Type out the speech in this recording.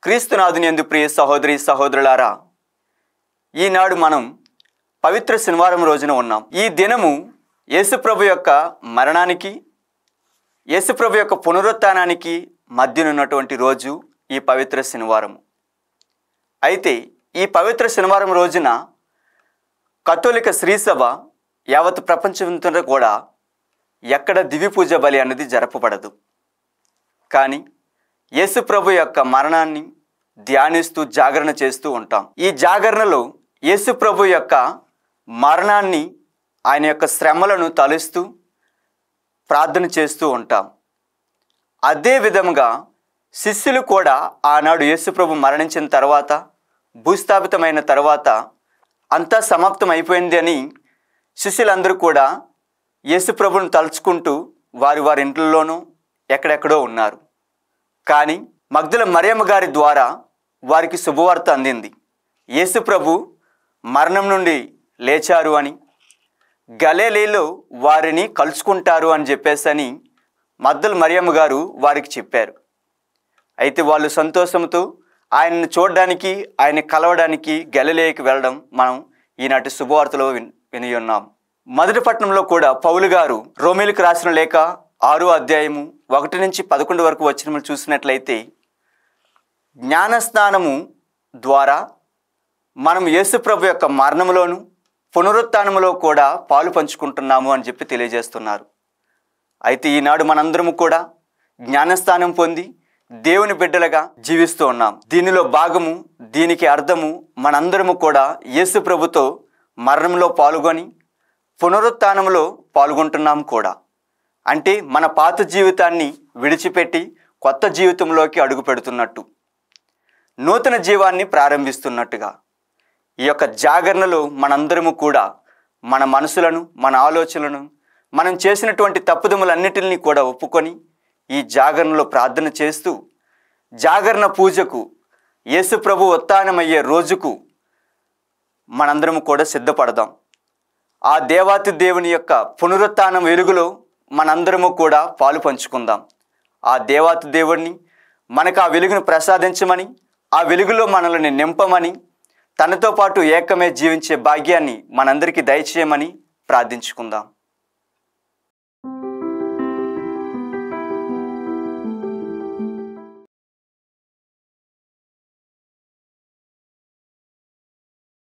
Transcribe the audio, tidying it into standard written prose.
క్రీస్తునాథుని యందు ప్రియ సహోదరి సహోదరులారా, ఈనాడు మనం పవిత్ర శనివారం రోజున ఉన్నాం. ఈ దినము యేసుప్రభు యొక్క మరణానికి, యేసుప్రభు యొక్క పునరుత్థానానికి మధ్యనున్నటువంటి రోజు ఈ పవిత్ర శనివారం. అయితే ఈ పవిత్ర శనివారం రోజున కథోలిక శ్రీసభ యావత్ ప్రపంచమంతటా కూడా ఎక్కడ దివ్య పూజ బలి అన్నది జరపబడదు. కానీ యేసుప్రభు యొక్క మరణాన్ని ధ్యానిస్తూ జాగరణ చేస్తూ ఉంటాం. ఈ జాగరణలో యేసుప్రభు యొక్క మరణాన్ని, ఆయన యొక్క శ్రమలను తలుస్తూ ప్రార్థన చేస్తూ ఉంటాం. అదే విధముగా శిష్యులు కూడా ఆనాడు యేసుప్రభు మరణించిన తర్వాత, భూస్థాపితమైన తర్వాత అంతా సమాప్తం అయిపోయింది అని శిష్యులందరూ కూడా యేసుప్రభుని తలుచుకుంటూ వారి వారి ఇంట్లోనూ ఎక్కడెక్కడో ఉన్నారు. కానీ మగ్దల మరియమ్మ గారి ద్వారా వారికి శుభవార్త అందింది. యేసుప్రభు మరణం నుండి లేచారు అని, గలిలయలో వారిని కలుసుకుంటారు అని చెప్పేసని మగ్దల మరియమ్మ గారు వారికి చెప్పారు. అయితే వాళ్ళు సంతోషంతో ఆయనను చూడడానికి, ఆయన కలవడానికి గలిలయకి వెళ్ళడం మనం ఈనాటి శుభవార్తలో విని ఉన్నాం. మొదటి పట్టణంలో కూడా పౌలు గారు రోమీలకు రాసిన లేఖ 6వ అధ్యాయము 1 నుంచి 11 వరకు వచనములు చూసినట్లయితే, జ్ఞానస్నానము ద్వారా మనం యేసుప్రభు యొక్క మరణములోను పునరుత్థానములో కూడా పాలు పంచుకుంటున్నాము అని చెప్పి తెలియజేస్తున్నారు. అయితే ఈనాడు మనందరము కూడా జ్ఞానస్నానం పొంది దేవుని బిడ్డలుగా జీవిస్తూ ఉన్నాం. దీనిలో భాగము, దీనికి అర్థము మనందరము కూడా యేసుప్రభుతో మరణంలో పాల్గొని పునరుత్థానంలో పాల్గొంటున్నాం కూడా. అంటే మన పాత జీవితాన్ని విడిచిపెట్టి కొత్త జీవితంలోకి అడుగు పెడుతున్నట్టు, నూతన జీవాన్ని ప్రారంభిస్తున్నట్టుగా ఈ యొక్క జాగరణలో మనందరము కూడా మన మనసులను, మన ఆలోచనలను, మనం చేసినటువంటి తప్పుదములన్నిటిని కూడా ఒప్పుకొని ఈ జాగరణలో ప్రార్థన చేస్తూ జాగరణ పూజకు, యేసుప్రభు ఉత్థానమయ్యే రోజుకు మనందరము కూడా సిద్ధపడదాం. ఆ దేవాతి దేవుని యొక్క పునరుత్థానం వెలుగులో మనందరము కూడా పాలు పంచుకుందాం. ఆ దేవాతి దేవుడిని మనకు ఆ వెలుగును ప్రసాదించమని, ఆ వెలుగులో మనల్ని నింపమని, తనతో పాటు ఏకమే జీవించే భాగ్యాన్ని మనందరికీ దయచేయమని ప్రార్థించుకుందాం.